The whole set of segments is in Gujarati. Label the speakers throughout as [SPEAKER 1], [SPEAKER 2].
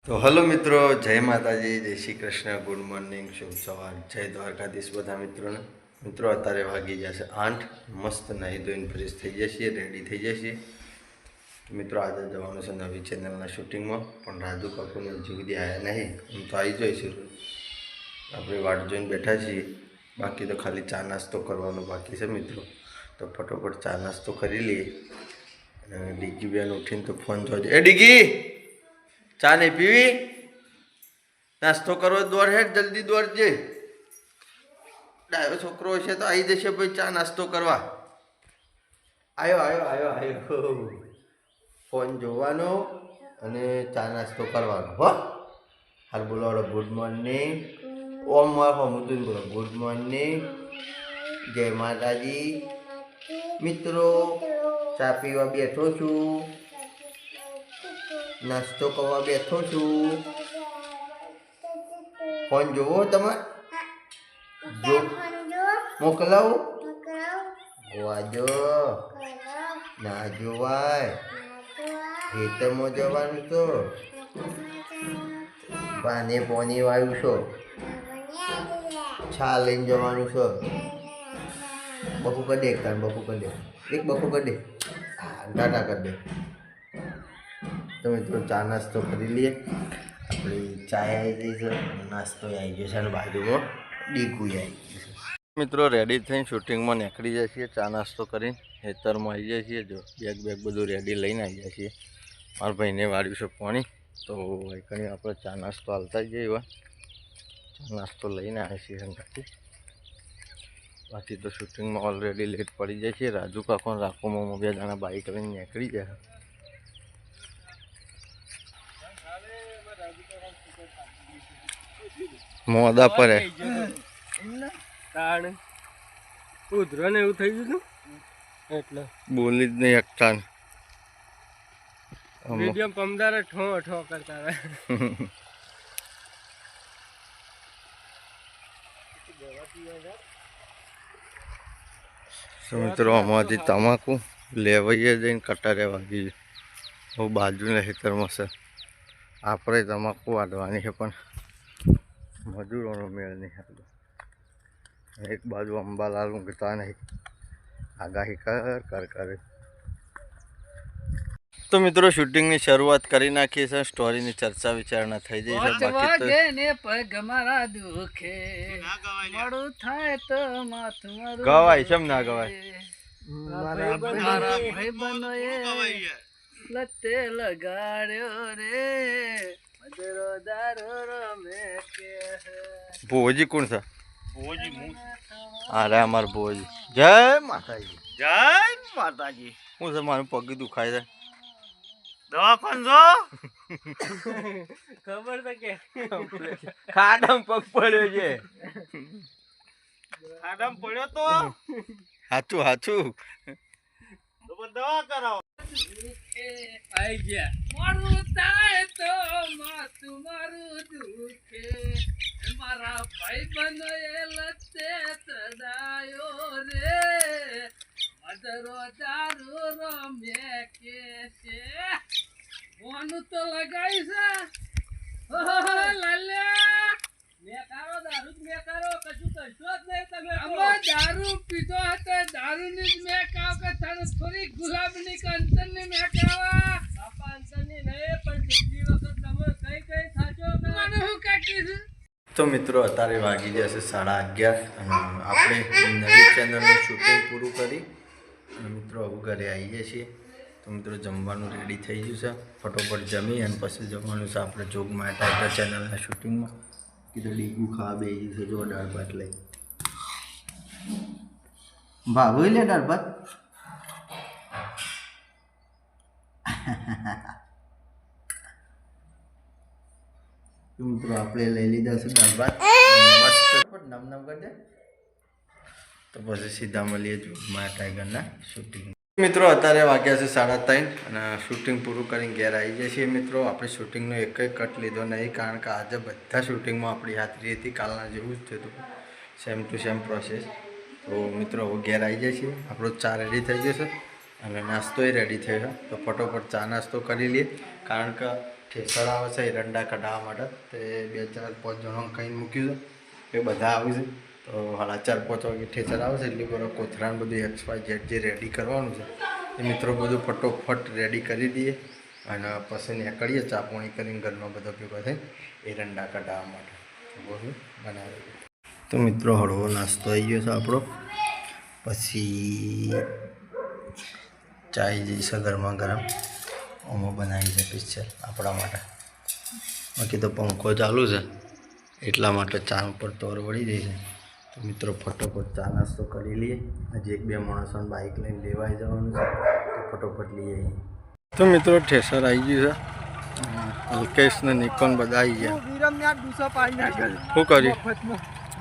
[SPEAKER 1] તો હલો મિત્રો, જય માતાજી, જય શ્રી કૃષ્ણ, ગુડ મોર્નિંગ, શુભ સવાર, જય દ્વારકાધીશ બધા મિત્રોને. મિત્રો અત્યારે વાગી જશે 8, મસ્ત નાહી ધોઈને ફ્રેશ થઈ જશે, રેડી થઈ જશે. મિત્રો આજે જવાનું છે નવી ચેનલના શૂટિંગમાં, પણ રાજુ કાકુને હજુ સુધી આવ્યા નહીં. હું તો આવી જઈશું, આપણે વાટ જોઈને બેઠા છીએ. બાકી તો ખાલી ચા નાસ્તો કરવાનો બાકી છે મિત્રો. તો ફટોફટ ચા નાસ્તો કરી લઈએ. અને ડીગી બેન ઉઠીને તો ફોન જોજો. એ ડીગી, ચા નહીં પીવી? નાસ્તો કરવો દોડ હેડ, જલ્દી દોડજે. ડાયો છોકરો હશે તો આવી જશે ભાઈ ચા નાસ્તો કરવા. આવ્યો આવ્યો આવ્યો આવ્યો. ફોન જોવાનો અને ચા નાસ્તો કરવાનો. હો હાલ બોલો, ગુડ મોર્નિંગ. ઓમ હમુદુન બોલો, ગુડ મોર્નિંગ, જય માતાજી. મિત્રો ચા પીવા બેઠો છું, નાસ્તો કરવા બેઠો છું. ફોન જોવો તમારે? જો મોકલાવું? વાજો ના જોવાય, ખેતરમાં જવાનું છો, પાને પોની વાયું છો, છા લઈને જવાનું છો. બપુ કરી દે, એક તાર બપુ કરી દે, એક બપુ કરી દે, ટાટા કરી દે. તો મિત્રો ચા નાસ્તો કરી લઈએ. આપણી ચાય આવી ગઈ છે, નાસ્તો આવી ગયો છે, અને બાજુમાં ડીકું આવી ગયું છે. મિત્રો રેડી થઈને શૂટિંગમાં નીકળી જાય છીએ. ચા નાસ્તો કરીને ખેતરમાં આવી જાય છીએ. જો બેગ બધું રેડી લઈને આવી જાય છીએ. મારા ભાઈને વાળ્યું છે પાણી, તો કંઈ આપણે ચા નાસ્તો હાલતા જઈએ. એવા ચા નાસ્તો લઈને આવ્યા છીએ સંગાથી. બાકી તો શૂટિંગમાં ઓલરેડી લેટ પડી જાય છે. રાજુ કાકો રાખોમાં 2 જણા બાઈક લઈને નીકળી જાય. મોદા પર
[SPEAKER 2] ઉધરો ને એવું થઈ ગયું એટલે
[SPEAKER 1] બોલી જ નહીં એકતા.
[SPEAKER 2] મીડિયમ પમદાર ઠો ઠો કરતા રહે.
[SPEAKER 1] મિત્રો આમાંથી તમાકુ લેવાઈએ જઈને કટારે વાગી બહુ બાજુના ખેતરમાં છે. આપણે તમાકુ વાઢવાની છે, પણ મજૂરોનો મેળ નહીં હતો. એક બાજુ અંબાલાલ ઊંઘતા નહીં, આગાહી કર કરે. તો મિત્રો શૂટિંગની શરૂઆત કરી નાખી છે. સ્ટોરીની ચર્ચા વિચારણા થઈ જઈ છે. ગવાય કેમ ના ગવાય?
[SPEAKER 2] લતે લગાડ્યો રે
[SPEAKER 1] ભોજી કોણ છે? અરે અમાર ભોજી. જય માતાજી,
[SPEAKER 2] જય માતાજી.
[SPEAKER 1] શું છે? મારું પગ દુખાય છે.
[SPEAKER 2] દવાખાન જો ખબર છે કે
[SPEAKER 1] ખાડમ પગ પડ્યો છે.
[SPEAKER 2] આડમ પડ્યો તો
[SPEAKER 1] હાચું હાચું.
[SPEAKER 2] દવા કરાવો. આઈ ગયા મારું થાય તો માતું મારું દુખે, મારા ભાઈ બનો એ લતે સદાયો રે, અદરો દારૂ રમે કે છે. મોનું તો લગાઈ છે. લાલ્યા મેકારો દારૂ મેકારો કશું કશો જ નહીં. તમે દારૂ પીધો હતો, દારૂની જ મેકાવ કે તારે થોડી ગુલાબની કે અંતરની મેકાવા. બાપા અંતરની નહીં, પણ કેટલી વખત તમે કઈ કઈ થાચો મને હું કાકી છે.
[SPEAKER 1] તો મિત્રો અત્યારે વાગી જશે 11:30 અને આપણે નવી ચેનલનું શૂટિંગ પૂરું કરી અને મિત્રો હવે ઘરે આવી જઈએ છીએ. તો મિત્રો જમવાનું રેડી થઈ ગયું છે. ફટોફટ જમી અને પછી જમવાનું છે આપણે જોગમાં ટાઈગર ચેનલના શૂટિંગમાં. કીધું ડીગું ખાવા બેસી છે. જો દાળ ભાત લઈ ભાગો લે દાળ ભાત. મિત્રો આપણે લઈ લીધા છે દાળ ભાત, મસ્ત નમ નમ કરી દે. તો પછી સીધા મળીએ જોગમાં ટાઈગરના શૂટિંગ. મિત્રો અત્યારે વાગ્યા છે 3:30 અને શૂટિંગ પૂરું કરીને ઘેર આવી જાય છીએ. મિત્રો આપણે શૂટિંગનો એક કટ લીધો નહીં, કારણ કે આજે બધા શૂટિંગમાં આપણી હાજરી હતી. કાલના જેવું જ થયું, સેમ ટુ સેમ પ્રોસેસ. તો મિત્રો હવે ઘેર આવી જાય છીએ. આપણો ચા રેડી થઈ જશે અને નાસ્તોય રેડી થયો છે. તો ફટોફટ ચા નાસ્તો કરી લઈએ, કારણ કે ઠેસર આવે છે એરંડા કઢાવવા માટે તે 2-4-5 જણો કહીને મૂક્યું છે એ બધા આવી છે તો 4:30 વાગે ઠેસર આવે છે એટલે બરો કોથરાને બધું XYZ જે રેડી કરવાનું છે એ મિત્રો બધું ફટોફટ રેડી કરી દઈએ અને પછી નીકળીએ ચા પાણી કરીને ઘરમાં બધા ભેગા થઈ એરંડા કઢાવવા માટે બધું બનાવી. તો મિત્રો હળવો નાસ્તો આવી ગયો છે આપણો. પછી ચાય જઈશે ગરમા ગરમ ઓમાં બનાવી છે સ્પેશિયલ આપણા માટે. બાકી તો પંખો ચાલુ છે એટલા માટે ચા ઉપર તોર વળી જાય છે. તો મિત્રો ફટોફટ ચા નાસ્તો કરી લઈએ. હજી 1-2 માણસોને બાઇક લઈને લેવાઈ જવાનું છે તો ફટોફટ લઈ આવીએ. તો મિત્રો ઠેસર આવી ગયું છે. અલ્કેશ ને નિકોન બધા આવી ગયા. શું કર્યું?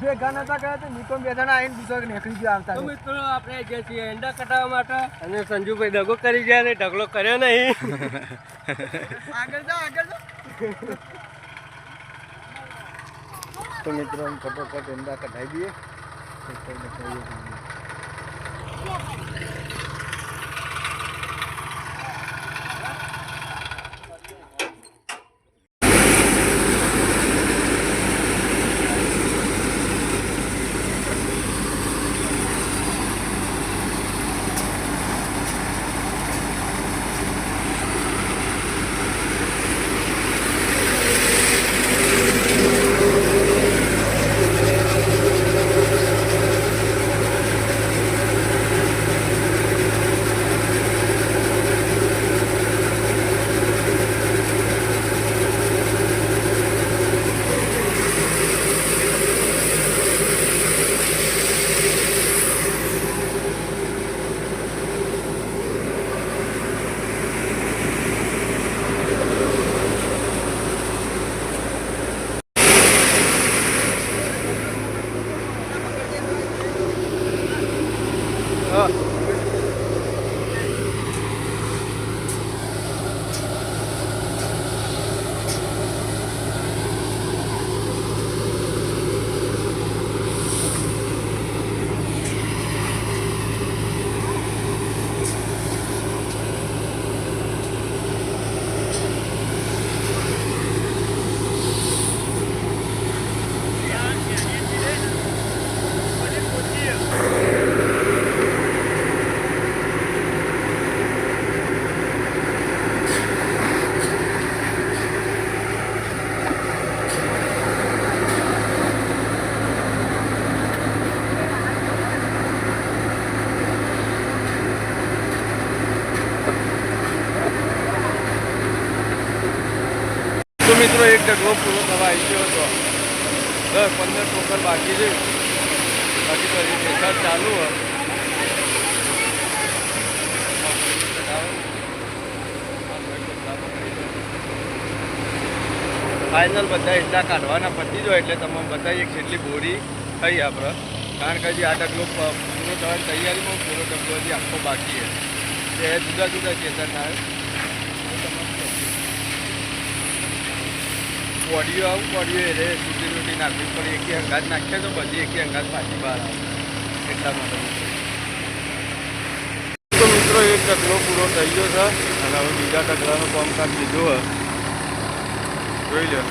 [SPEAKER 2] બે ગાના હતા ગયા તો નિકોન બેઠાના આવીને બીજો નીકળી ગયા આવતા. તો મિત્રો આપણે જે છીએ એંડા કટાવવા માટે અને સંજુભાઈ દગો કરી ગયા ને ઢગલો કર્યો નહીં. આગળ જાઓ.
[SPEAKER 1] તો મિત્રો ફટોફટ એંડા કઢાવી દઈએ. તો મિત્રો એક ઢગલો પૂરો થવા આવી ગયો હતો. 10-15 ટોકન બાકી છે. બાકી તો હજી ઠેસર ચાલુ હોય. ફાઇનલ બધા એટલા કાઢવાના પતી જાય એટલે તમે બતાવીએ કેટલી બોરી થઈ આપણે. કારણ કે હજી આ ઢગલો પૂરો થવાની તૈયારીમાં પૂરો ઢગલો હજી આખો બાકી છે. એ જુદા જુદા ચેતનના બોડીઓ આવું બોડીઓ એટલે છૂટી નાખવી પડે. એકી અંગાત નાખીએ તો બધી એકી અંગાત પાછી બહાર આવે એટલા માટે. તો મિત્રો એક ઢગલો પૂરો થઈ ગયો છે અને હવે બીજા ઢગલાનું કામકાજ લીધું હોય જોઈ લો.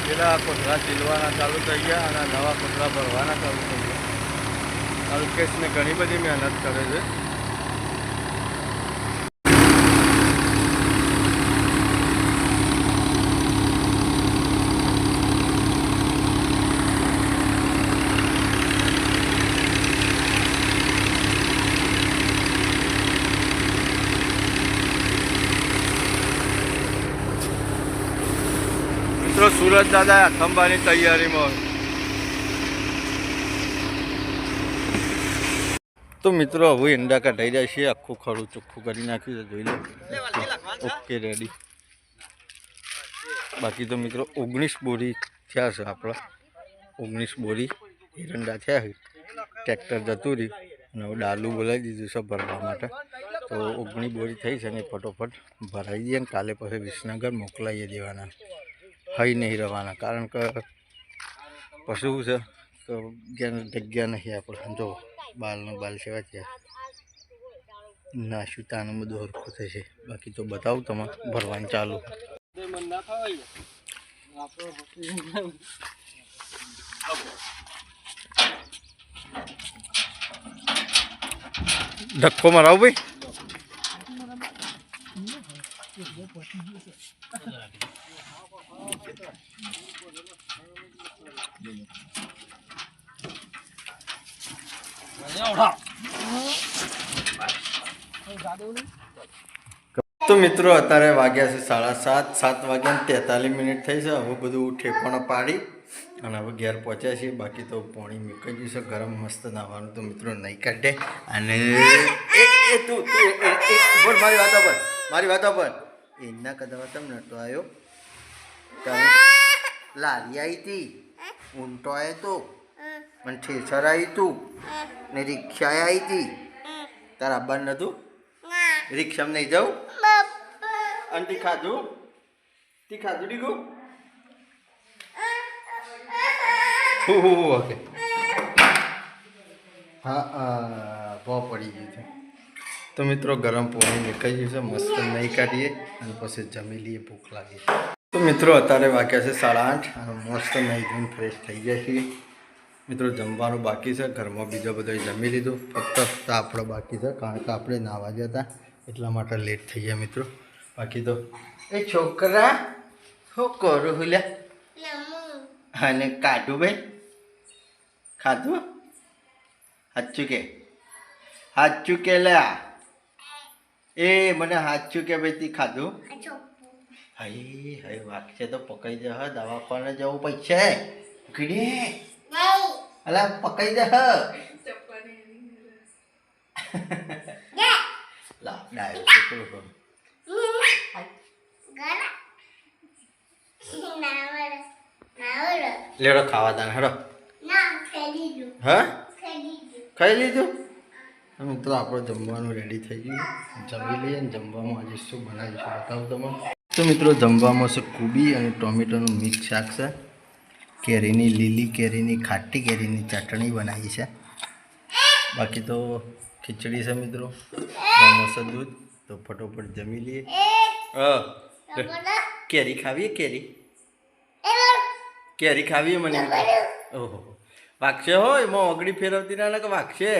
[SPEAKER 1] પેલા કોથળા સીલવાના ચાલુ થઈ ગયા અને નવા કોથળા ભરવાના ચાલુ થઈ ગયા. અલ્કેશને ઘણી બધી મહેનત કરે છે. મિત્રો સુરત દાદા ખંભાની તૈયારીમાં. તો મિત્રો હવે ઈંડા કઢાઈ જાય છે. આખું ખરું ચોખ્ખું કરી નાખ્યું છે જોઈ લો. Okay ready. બાકી તો મિત્રો 19 બોરી થયા છે આપણા. 19 બોરી એરંડા થયા છે. ટ્રેક્ટર જતું રહ્યું અને હવે ડાલું બોલાવી દીધું છે ભરવા માટે. તો 19 બોરી થઈ છે ને ફટોફટ ભરાઈ દઈએ ને કાલે પછી વિસનગર મોકલાવી દેવાના. હઈ નહીં રહેવાના કારણ કે પછી શું છે કે જગ્યા નહીં આપણે. જો બાલનો બાલ સેવા થયા નાશું તાનું બધું હરખું થશે. બાકી તો બતાવું તમે ભરવાનું ચાલુ. ધક્કો મરાવ ભાઈ. તો મિત્રો અત્યારે વાગ્યા છે 7:30. 7 વાગ્યા 43 થઈ છે. હવે બધું ઠેકોણા પાડી અને હવે ઘેર પહોંચ્યા છીએ. બાકી તો પાણી મૂકી ગયું છે ગરમ મસ્ત નાવાનું. તો મિત્રો નહીં કાઢે. અને તું મારી વાતો પર એના કદાચ તમને નતો આવ્યો. લારી આવી હતી, ઊંટો આવ્યો તો, મને ઠેસર આવી તું ને રિક્ષા આવી હતી. તારા આબાન નતું? રિક્ષામાં નહીં જાઉં? અને તી ખાધું ડીગું? ઓકે હા બહુ પડી ગયું છે. તો મિત્રો ગરમ પાણી નીકળી ગયું છે. મસ્ત નહીં કાઢીએ અને પછી જમી લઈએ. ભૂખ લાગી. તો મિત્રો અત્યારે વાગ્યા છે 8:30 અને મસ્ત નહીં ધોઈને ફ્રેશ થઈ ગયા છીએ. મિત્રો જમવાનું બાકી છે. ઘરમાં બીજો બધો જમી લીધું. ફક્ત આપણો બાકી છે કારણ કે આપણે નાવા ગયા હતા એટલા માટે લેટ થઈ ગયા મિત્રો. બાકી તો એ છોકરા શું કરું હુલ્યા અને કાઢું ભાઈ ખાધું હાચું કે લ્યા એ મને હાચું કે ભાઈ તી ખાધું? હઈ વાગશે તો પકડી દે. દવાખાને જવું પડશે. કીડી અલા પકડી દે. લા ડાયો લેડો ખાવા દાન હેડો. હા ખાઈ લીધું? મિત્રો આપણું જમવાનું રેડી થઈ ગયું. જમી લઈએ ને જમવામાં આજે શું બનાવીશું બતાવું તમને. તો મિત્રો જમવામાં છે કુબી અને ટોમેટોનું મિક્સ શાક છે. કેરીની લીલી કેરીની ખાટી કેરીની ચટણી બનાવી છે. બાકી તો ખીચડી છે મિત્રો. મસ્ત દૂધ. તો ફટોફટ જમી લઈએ. કેરી ખાવીએ? કેરી ખાવીએ મને? ઓહો વાગશે હો એમાં ઓગળી ફેરવતી ના કે વાગશે.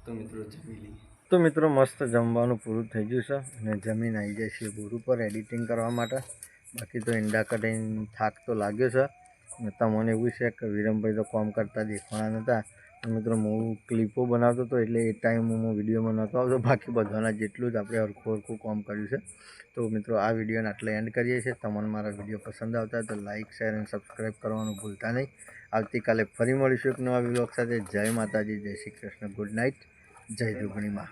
[SPEAKER 1] તો મિત્રો જમી લઈએ. તો મિત્રો મસ્ત જમવાનું પૂરું થઈ ગયું છે અને જમીન આવી જાય છે બોર ઉપર એડિટિંગ કરવા માટે. બાકી તો ઈંડા કઢાઈને થાક તો લાગ્યો છે. તમને એવું છે કે વિરમભાઈ તો કામ કરતા દેખાણા નહોતા. મિત્રો હું ક્લિપો બનાવતો હતો એટલે એ ટાઈમ હું વિડીયોમાં નહોતો આવતો. બાકી બધાના જેટલું જ આપણે હરખું કામ કર્યું છે. તો મિત્રો આ વિડીયોને આટલે એન્ડ કરીએ છીએ. તમને મારા વિડીયો પસંદ આવતા તો લાઇક શેર અને સબસ્ક્રાઈબ કરવાનું ભૂલતા નહીં. આવતીકાલે ફરી મળીશું એક નવા વ્લોગ સાથે. જય માતાજી, જય શ્રી કૃષ્ણ, ગુડ નાઇટ, જય જોગણીમાં.